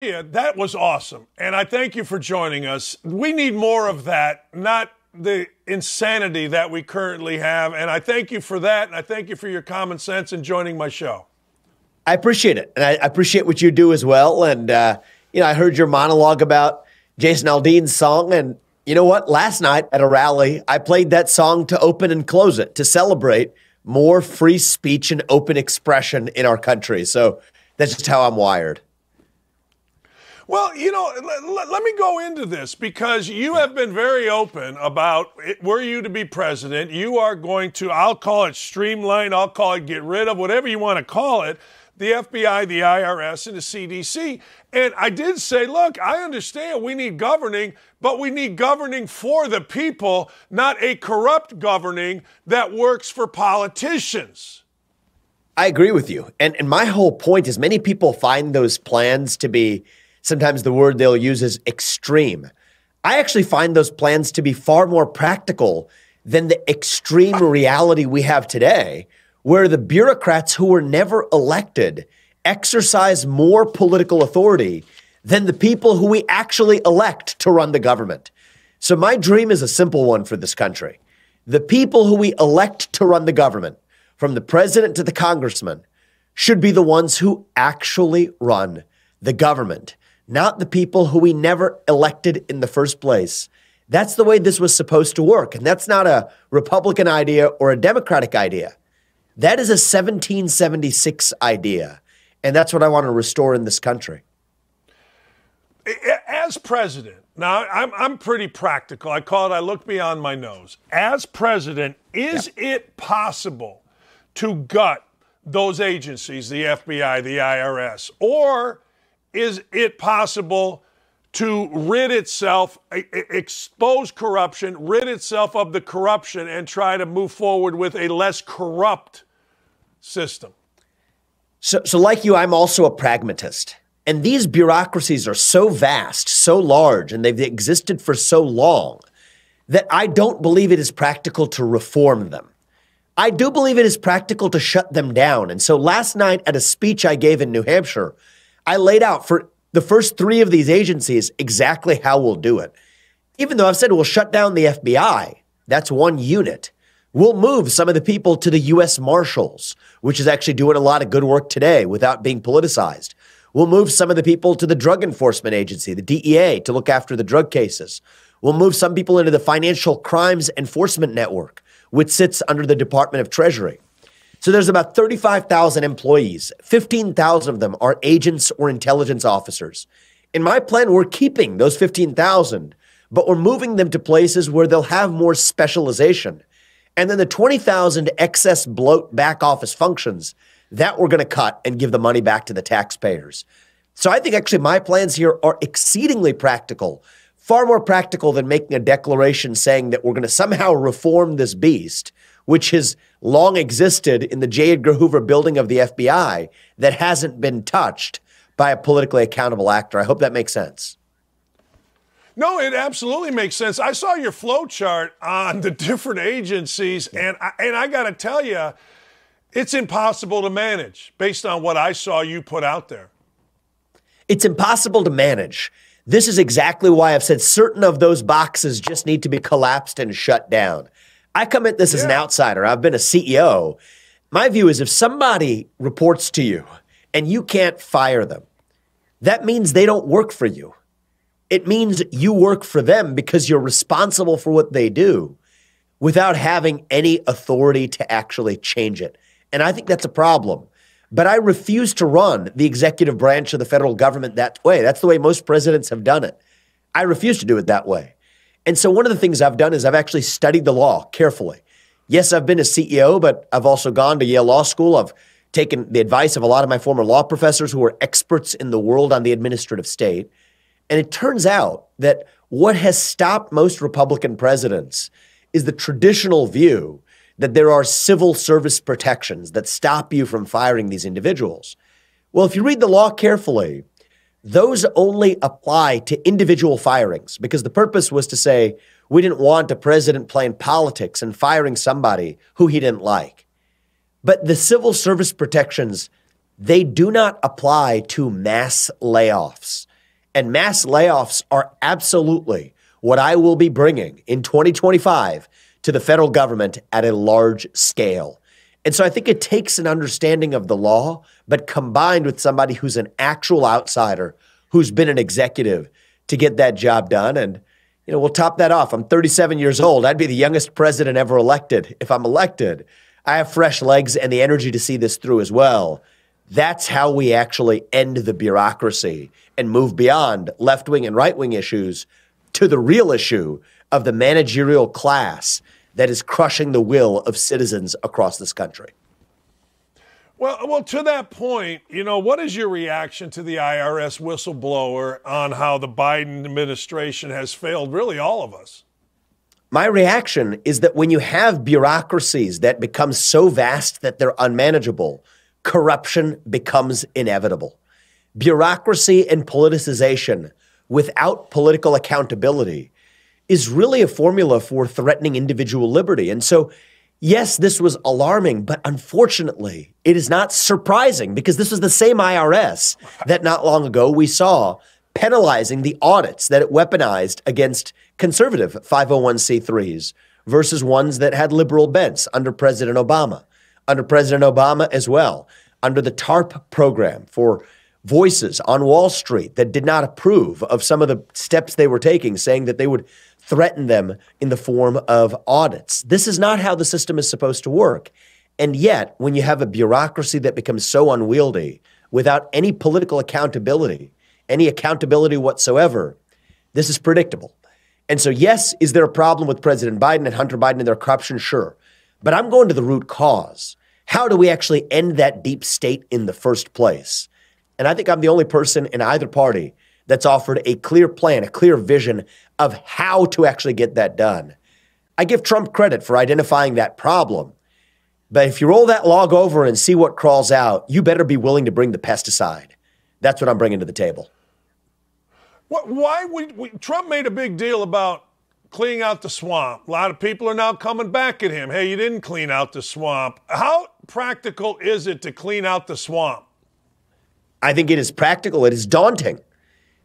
Yeah, that was awesome. And I thank you for joining us. We need more of that, not the insanity that we currently have. And I thank you for that. And I thank you for your common sense and joining my show. I appreciate it. And I appreciate what you do as well. And, I heard your monologue about Jason Aldean's song. And you know what? Last night at a rally, I played that song to open and close it, to celebrate more free speech and open expression in our country. So that's just how I'm wired. Well, let me go into this because you have been very open about were you to be president, you are going to, I'll call it streamline, I'll call it get rid of, whatever you want to call it, the FBI, the IRS, and the CDC. And I did say, look, I understand we need governing, but we need governing for the people, not a corrupt governing that works for politicians. I agree with you. And my whole point is many people find those plans to be, sometimes the word they'll use is extreme. I actually find those plans to be far more practical than the extreme reality we have today, where the bureaucrats who were never elected exercise more political authority than the people who we actually elect to run the government. So my dream is a simple one for this country. The people who we elect to run the government, from the president to the congressman, should be the ones who actually run the government, not the people who we never elected in the first place. That's the way this was supposed to work. And that's not a Republican idea or a Democratic idea. That is a 1776 idea. And that's what I want to restore in this country. As president, now I'm pretty practical. I call it, I look beyond my nose. As president, is it possible to gut those agencies, the FBI, the IRS, or is it possible to rid itself, expose corruption, rid itself of the corruption, and try to move forward with a less corrupt system? So like you, I'm also a pragmatist. And these bureaucracies are so vast, so large, and they've existed for so long that I don't believe it is practical to reform them. I do believe it is practical to shut them down. And so last night at a speech I gave in New Hampshire, I laid out for the first three of these agencies exactly how we'll do it. Even though I've said we'll shut down the FBI, that's one unit. We'll move some of the people to the U.S. Marshals, which is actually doing a lot of good work today without being politicized. We'll move some of the people to the Drug Enforcement Agency, the DEA, to look after the drug cases. We'll move some people into the Financial Crimes Enforcement Network, which sits under the Department of Treasury. So there's about 35,000 employees. 15,000 of them are agents or intelligence officers. In my plan, we're keeping those 15,000, but we're moving them to places where they'll have more specialization. And then the 20,000 excess bloat back office functions, that we're going to cut and give the money back to the taxpayers. So I think actually my plans here are exceedingly practical, far more practical than making a declaration saying that we're going to somehow reform this beast, which has long existed in the J. Edgar Hoover building of the FBI that hasn't been touched by a politically accountable actor. I hope that makes sense. No, it absolutely makes sense. I saw your flow chart on the different agencies, and I got to tell you, it's impossible to manage based on what I saw you put out there. It's impossible to manage. This is exactly why I've said certain of those boxes just need to be collapsed and shut down. I come at this as an outsider. I've been a CEO. My view is if somebody reports to you and you can't fire them, that means they don't work for you. It means you work for them because you're responsible for what they do without having any authority to actually change it. And I think that's a problem. But I refuse to run the executive branch of the federal government that way. That's the way most presidents have done it. I refuse to do it that way. And so one of the things I've done is I've actually studied the law carefully. Yes, I've been a CEO, but I've also gone to Yale Law School. I've taken the advice of a lot of my former law professors who are experts in the world on the administrative state. And it turns out that what has stopped most Republican presidents is the traditional view that there are civil service protections that stop you from firing these individuals. Well, if you read the law carefully, those only apply to individual firings because the purpose was to say we didn't want a president playing politics and firing somebody who he didn't like. But the civil service protections, they do not apply to mass layoffs. And mass layoffs are absolutely what I will be bringing in 2025 to the federal government at a large scale. And so I think it takes an understanding of the law, but combined with somebody who's an actual outsider, who's been an executive to get that job done. And, we'll top that off. I'm 37 years old. I'd be the youngest president ever elected if I'm elected. I have fresh legs and the energy to see this through as well. That's how we actually end the bureaucracy and move beyond left-wing and right-wing issues to the real issue of the managerial class that is crushing the will of citizens across this country. Well, to that point, what is your reaction to the IRS whistleblower on how the Biden administration has failed really all of us? My reaction is that when you have bureaucracies that become so vast that they're unmanageable, corruption becomes inevitable. Bureaucracy and politicization without political accountability is really a formula for threatening individual liberty. And so, yes, this was alarming, but unfortunately, it is not surprising because this was the same IRS that not long ago we saw penalizing the audits that it weaponized against conservative 501c3s versus ones that had liberal bents under President Obama. Under President Obama as well, under the TARP program for voices on Wall Street that did not approve of some of the steps they were taking, saying that they would threaten them in the form of audits. This is not how the system is supposed to work. And yet, when you have a bureaucracy that becomes so unwieldy without any political accountability, any accountability whatsoever, this is predictable. And so, yes, is there a problem with President Biden and Hunter Biden and their corruption? Sure. But I'm going to the root cause. How do we actually end that deep state in the first place? And I think I'm the only person in either party that's offered a clear plan, a clear vision of how to actually get that done. I give Trump credit for identifying that problem. But if you roll that log over and see what crawls out, you better be willing to bring the pesticide. That's what I'm bringing to the table. Why Trump made a big deal about cleaning out the swamp. A lot of people are now coming back at him. Hey, you didn't clean out the swamp. How practical is it to clean out the swamp? I think it is practical. It is daunting.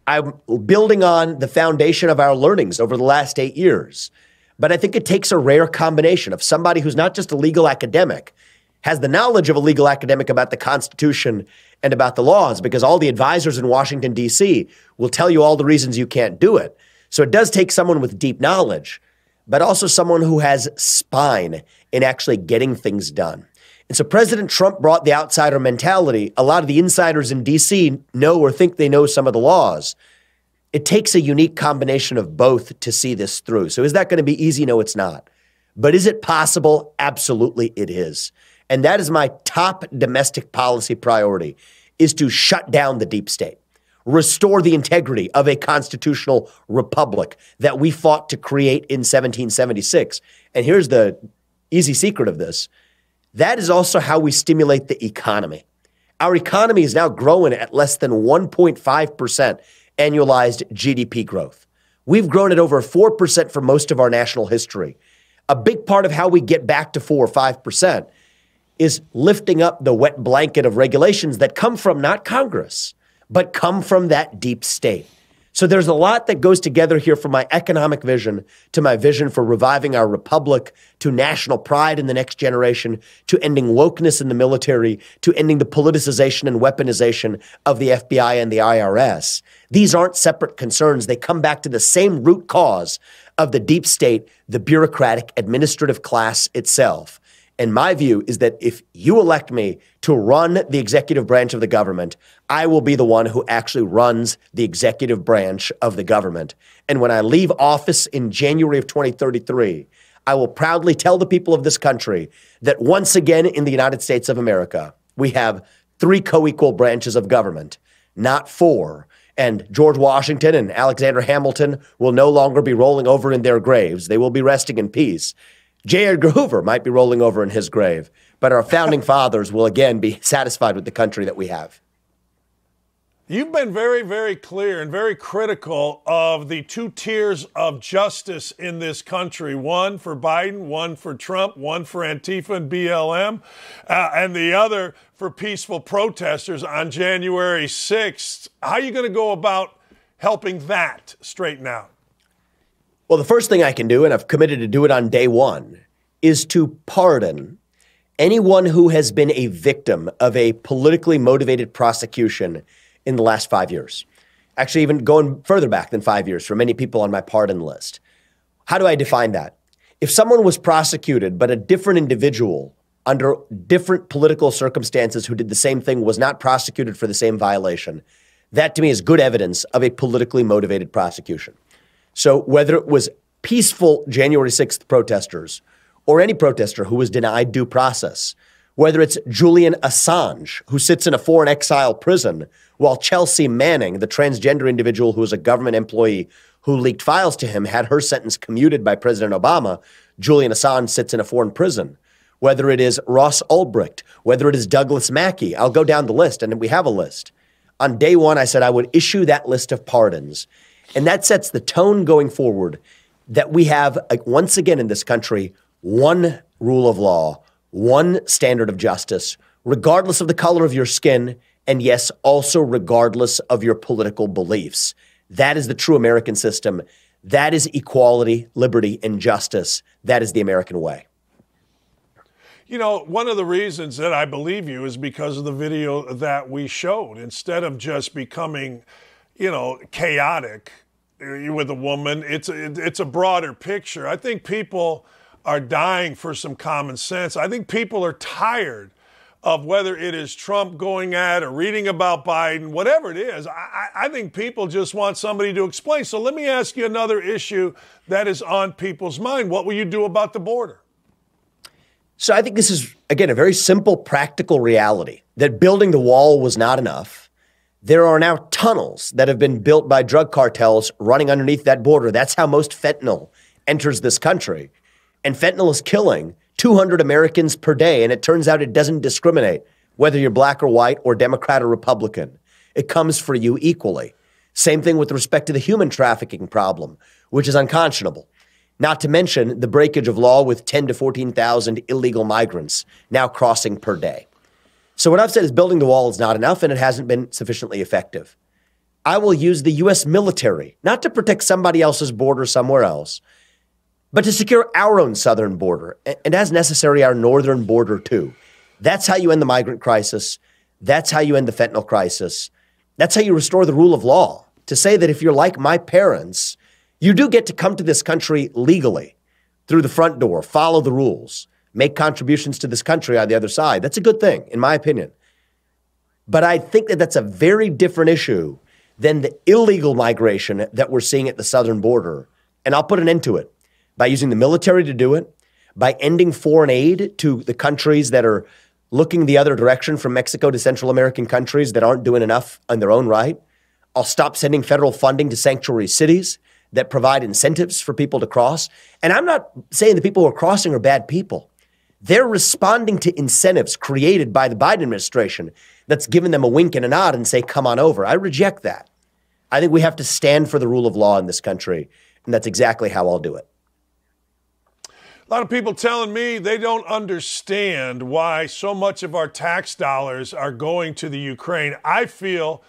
I'm building on the foundation of our learnings over the last 8 years. But I think it takes a rare combination of somebody who's not just a legal academic, has the knowledge of a legal academic about the Constitution and about the laws, because all the advisors in Washington, D.C. will tell you all the reasons you can't do it. So it does take someone with deep knowledge, but also someone who has spine in actually getting things done. And so President Trump brought the outsider mentality. A lot of the insiders in D.C. know or think they know some of the laws. It takes a unique combination of both to see this through. So is that going to be easy? No, it's not. But is it possible? Absolutely, it is. And that is my top domestic policy priority, is to shut down the deep state, restore the integrity of a constitutional republic that we fought to create in 1776. And here's the easy secret of this. That is also how we stimulate the economy. Our economy is now growing at less than 1.5% annualized GDP growth. We've grown at over 4% for most of our national history. A big part of how we get back to 4 or 5% is lifting up the wet blanket of regulations that come from not Congress, but come from that deep state. So there's a lot that goes together here, from my economic vision to my vision for reviving our republic, to national pride in the next generation, to ending wokeness in the military, to ending the politicization and weaponization of the FBI and the IRS. These aren't separate concerns. They come back to the same root cause of the deep state, the bureaucratic administrative class itself. And my view is that if you elect me to run the executive branch of the government, I will be the one who actually runs the executive branch of the government. And when I leave office in January of 2033, I will proudly tell the people of this country that once again in the United States of America, we have 3 co-equal branches of government, not 4. And George Washington and Alexander Hamilton will no longer be rolling over in their graves. They will be resting in peace. J. Edgar Hoover might be rolling over in his grave, but our founding fathers will again be satisfied with the country that we have. You've been very, very clear and very critical of the 2 tiers of justice in this country, one for Biden, one for Trump, one for Antifa and BLM, and the other for peaceful protesters on January 6th. How are you going to go about helping that straighten out? Well, the first thing I can do, and I've committed to do it on day one, is to pardon anyone who has been a victim of a politically motivated prosecution in the last 5 years. Actually, even going further back than 5 years for many people on my pardon list. How do I define that? If someone was prosecuted, but a different individual under different political circumstances who did the same thing was not prosecuted for the same violation, that to me is good evidence of a politically motivated prosecution. So whether it was peaceful January 6th protesters or any protester who was denied due process, whether it's Julian Assange, who sits in a foreign exile prison, while Chelsea Manning, the transgender individual who was a government employee who leaked files to him, had her sentence commuted by President Obama, Julian Assange sits in a foreign prison. Whether it is Ross Ulbricht, whether it is Douglas Mackey, I'll go down the list, and we have a list. On day one, I said I would issue that list of pardons. And that sets the tone going forward that we have, once again in this country, one rule of law, one standard of justice, regardless of the color of your skin, and yes, also regardless of your political beliefs. That is the true American system. That is equality, liberty, and justice. That is the American way. You know, one of the reasons that I believe you is because of the video that we showed. Instead of just becoming, chaotic with a woman, it's a broader picture. I think people are dying for some common sense. I think people are tired of whether it is Trump going at or reading about Biden, whatever it is. I think people just want somebody to explain. So let me ask you another issue that is on people's mind. What will you do about the border? So I think this is, again, a very simple, practical reality that building the wall was not enough. There are now tunnels that have been built by drug cartels running underneath that border. That's how most fentanyl enters this country. And fentanyl is killing 200 Americans per day. And it turns out it doesn't discriminate whether you're black or white or Democrat or Republican. It comes for you equally. Same thing with respect to the human trafficking problem, which is unconscionable. Not to mention the breakage of law with 10 to 14,000 illegal migrants now crossing per day. So what I've said is building the wall is not enough, and it hasn't been sufficiently effective. I will use the U.S. military, not to protect somebody else's border somewhere else, but to secure our own southern border, and as necessary, our northern border too. That's how you end the migrant crisis. That's how you end the fentanyl crisis. That's how you restore the rule of law. To say that if you're like my parents, you do get to come to this country legally through the front door, follow the rules, make contributions to this country on the other side. That's a good thing, in my opinion. But I think that that's a very different issue than the illegal migration that we're seeing at the southern border. And I'll put an end to it by using the military to do it, by ending foreign aid to the countries that are looking the other direction from Mexico to Central American countries that aren't doing enough on their own right. I'll stop sending federal funding to sanctuary cities that provide incentives for people to cross. And I'm not saying the people who are crossing are bad people. They're responding to incentives created by the Biden administration that's given them a wink and a nod and say, come on over. I reject that. I think we have to stand for the rule of law in this country, and that's exactly how I'll do it. A lot of people telling me they don't understand why so much of our tax dollars are going to the Ukraine. I feel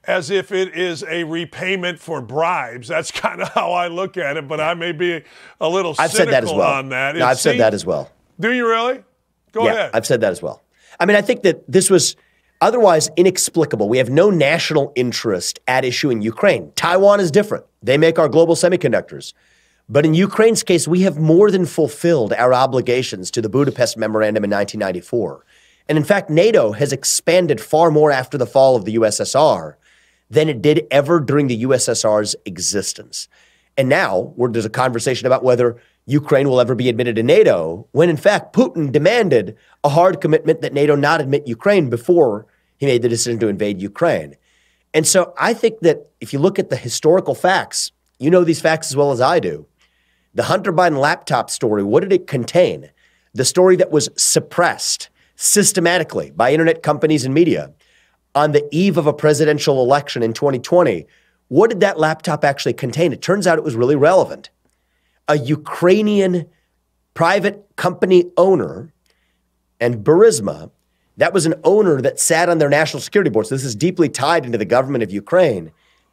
as if it is a repayment for bribes. That's kind of how I look at it, but I may be a little cynical said that as well. on that. No, I've said that as well. Do you really? Go ahead. I've said that as well. I mean, I think that this was otherwise inexplicable. We have no national interest at issuing Ukraine. Taiwan is different. They make our global semiconductors. But in Ukraine's case, we have more than fulfilled our obligations to the Budapest Memorandum in 1994. And in fact, NATO has expanded far more after the fall of the USSR than it did ever during the USSR's existence. And now there's a conversation about whether Ukraine will ever be admitted to NATO, when in fact Putin demanded a hard commitment that NATO not admit Ukraine before he made the decision to invade Ukraine. And so I think that if you look at the historical facts, you know these facts as well as I do. The Hunter Biden laptop story, what did it contain? The story that was suppressed systematically by internet companies and media on the eve of a presidential election in 2020. What did that laptop actually contain? It turns out it was really relevant. A Ukrainian private company owner, and Burisma, that was an owner that sat on their national security board. So this is deeply tied into the government of Ukraine,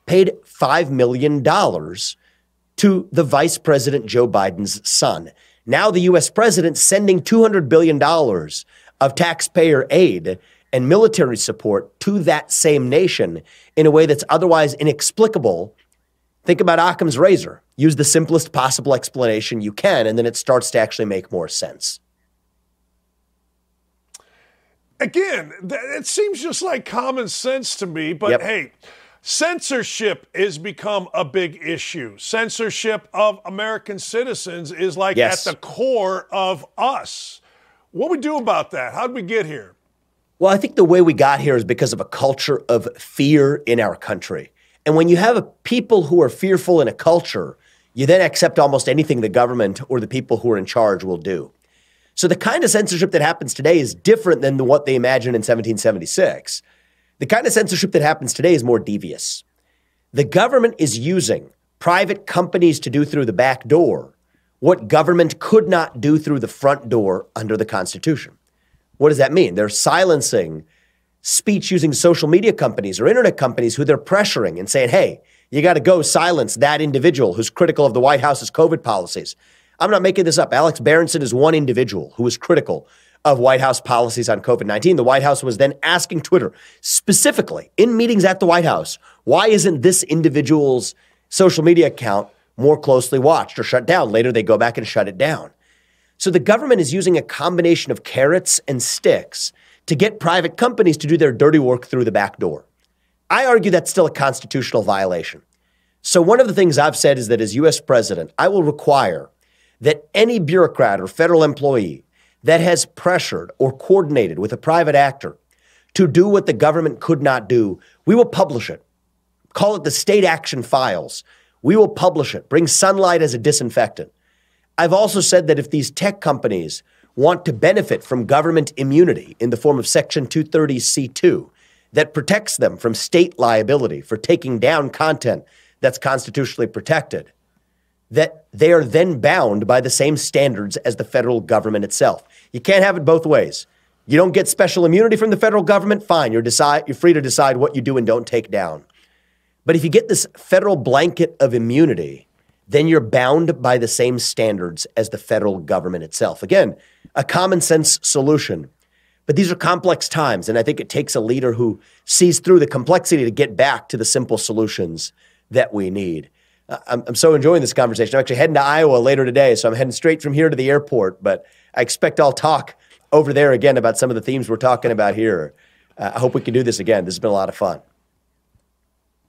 paid $5 million to the Vice President Joe Biden's son. Now the U.S. president sending $200 billion of taxpayer aid and military support to that same nation in a way that's otherwise inexplicable. Think about Occam's razor. Use the simplest possible explanation you can, and then it starts to actually make more sense. Again, it seems just like common sense to me, but hey, censorship has become a big issue. Censorship of American citizens is like at the core of us. What we do about that? How'd we get here? Well, I think the way we got here is because of a culture of fear in our country. And when you have people who are fearful in a culture, you then accept almost anything the government or the people who are in charge will do. So the kind of censorship that happens today is different than what they imagined in 1776. The kind of censorship that happens today is more devious. The government is using private companies to do through the back door what government could not do through the front door under the Constitution. What does that mean? They're silencing speech using social media companies or internet companies who they're pressuring and saying, hey, you got to go silence that individual who's critical of the White House's COVID policies. I'm not making this up. Alex Berenson is one individual who was critical of White House policies on COVID-19. The White House was then asking Twitter specifically in meetings at the White House, why isn't this individual's social media account more closely watched or shut down? Later, they go back and shut it down. So the government is using a combination of carrots and sticks to get private companies to do their dirty work through the back door. I argue that's still a constitutional violation. So one of the things I've said is that as U.S. president, I will require that any bureaucrat or federal employee that has pressured or coordinated with a private actor to do what the government could not do, we will publish it. Call it the state action files. We will publish it. Bring sunlight as a disinfectant. I've also said that if these tech companies want to benefit from government immunity in the form of Section 230C2 that protects them from state liability for taking down content that's constitutionally protected, that they are then bound by the same standards as the federal government itself. You can't have it both ways. You don't get special immunity from the federal government, fine. You're free to decide what you do and don't take down. But if you get this federal blanket of immunity, then you're bound by the same standards as the federal government itself. Again, a common sense solution. But these are complex times, and I think it takes a leader who sees through the complexity to get back to the simple solutions that we need. I'm so enjoying this conversation. I'm actually heading to Iowa later today, so I'm heading straight from here to the airport, but I expect I'll talk over there again about some of the themes we're talking about here. I hope we can do this again. This has been a lot of fun.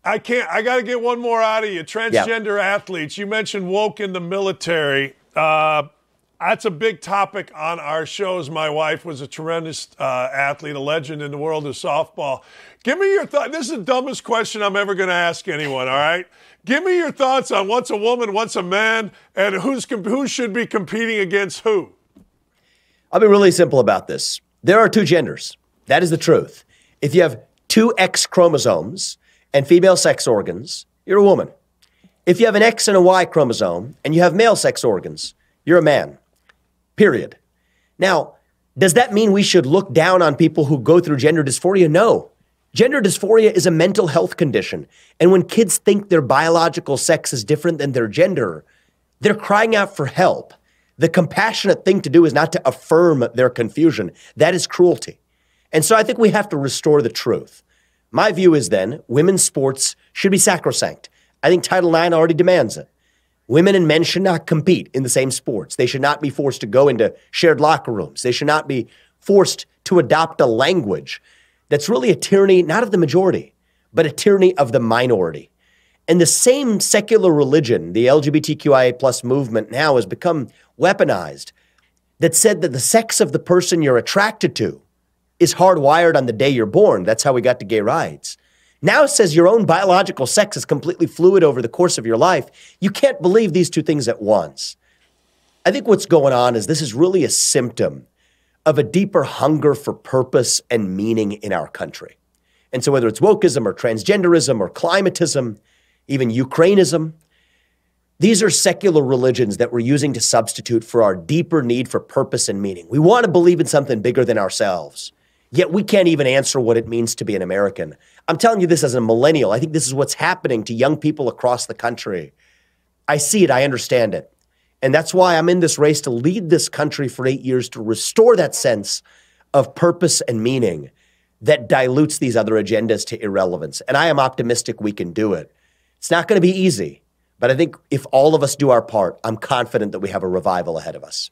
I got to get one more out of you. Transgender athletes. You mentioned woke in the military. That's a big topic on our shows. My wife was a tremendous athlete, a legend in the world of softball. Give me your thought. This is the dumbest question I'm ever going to ask anyone, all right? Give me your thoughts on what's a woman, what's a man, and who should be competing against who. I'll be really simple about this. There are two genders. That is the truth. If you have two X chromosomes and female sex organs, you're a woman. If you have an X and a Y chromosome and you have male sex organs, you're a man. Period. Now, does that mean we should look down on people who go through gender dysphoria? No. Gender dysphoria is a mental health condition. And when kids think their biological sex is different than their gender, they're crying out for help. The compassionate thing to do is not to affirm their confusion. That is cruelty. And so I think we have to restore the truth. My view is then women's sports should be sacrosanct. I think Title IX already demands it. Women and men should not compete in the same sports. They should not be forced to go into shared locker rooms. They should not be forced to adopt a language that's really a tyranny, not of the majority, but a tyranny of the minority. And the same secular religion, the LGBTQIA plus movement now has become weaponized, that said that the sex of the person you're attracted to is hardwired on the day you're born. That's how we got to gay rights. Now it says your own biological sex is completely fluid over the course of your life. You can't believe these two things at once. I think what's going on is this is really a symptom of a deeper hunger for purpose and meaning in our country. And so whether it's wokeism or transgenderism or climatism, even Ukrainism, these are secular religions that we're using to substitute for our deeper need for purpose and meaning. We want to believe in something bigger than ourselves, yet we can't even answer what it means to be an American. I'm telling you this as a millennial. I think this is what's happening to young people across the country. I see it. I understand it. And that's why I'm in this race to lead this country for 8 years to restore that sense of purpose and meaning that dilutes these other agendas to irrelevance. And I am optimistic we can do it. It's not going to be easy, but I think if all of us do our part, I'm confident that we have a revival ahead of us.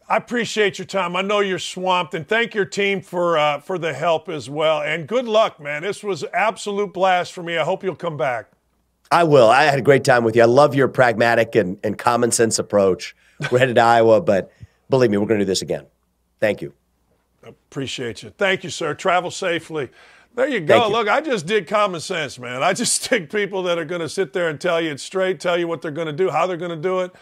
I appreciate your time. I know you're swamped, and thank your team for the help as well. And good luck, man. This was an absolute blast for me. I hope you'll come back. I will. I had a great time with you. I love your pragmatic and common sense approach. We're headed to Iowa, but believe me, we're going to do this again. Thank you. Appreciate you. Thank you, sir. Travel safely. There you go. Look, I just did common sense, man. I just take people that are going to sit there and tell you it straight, tell you what they're going to do, how they're going to do it.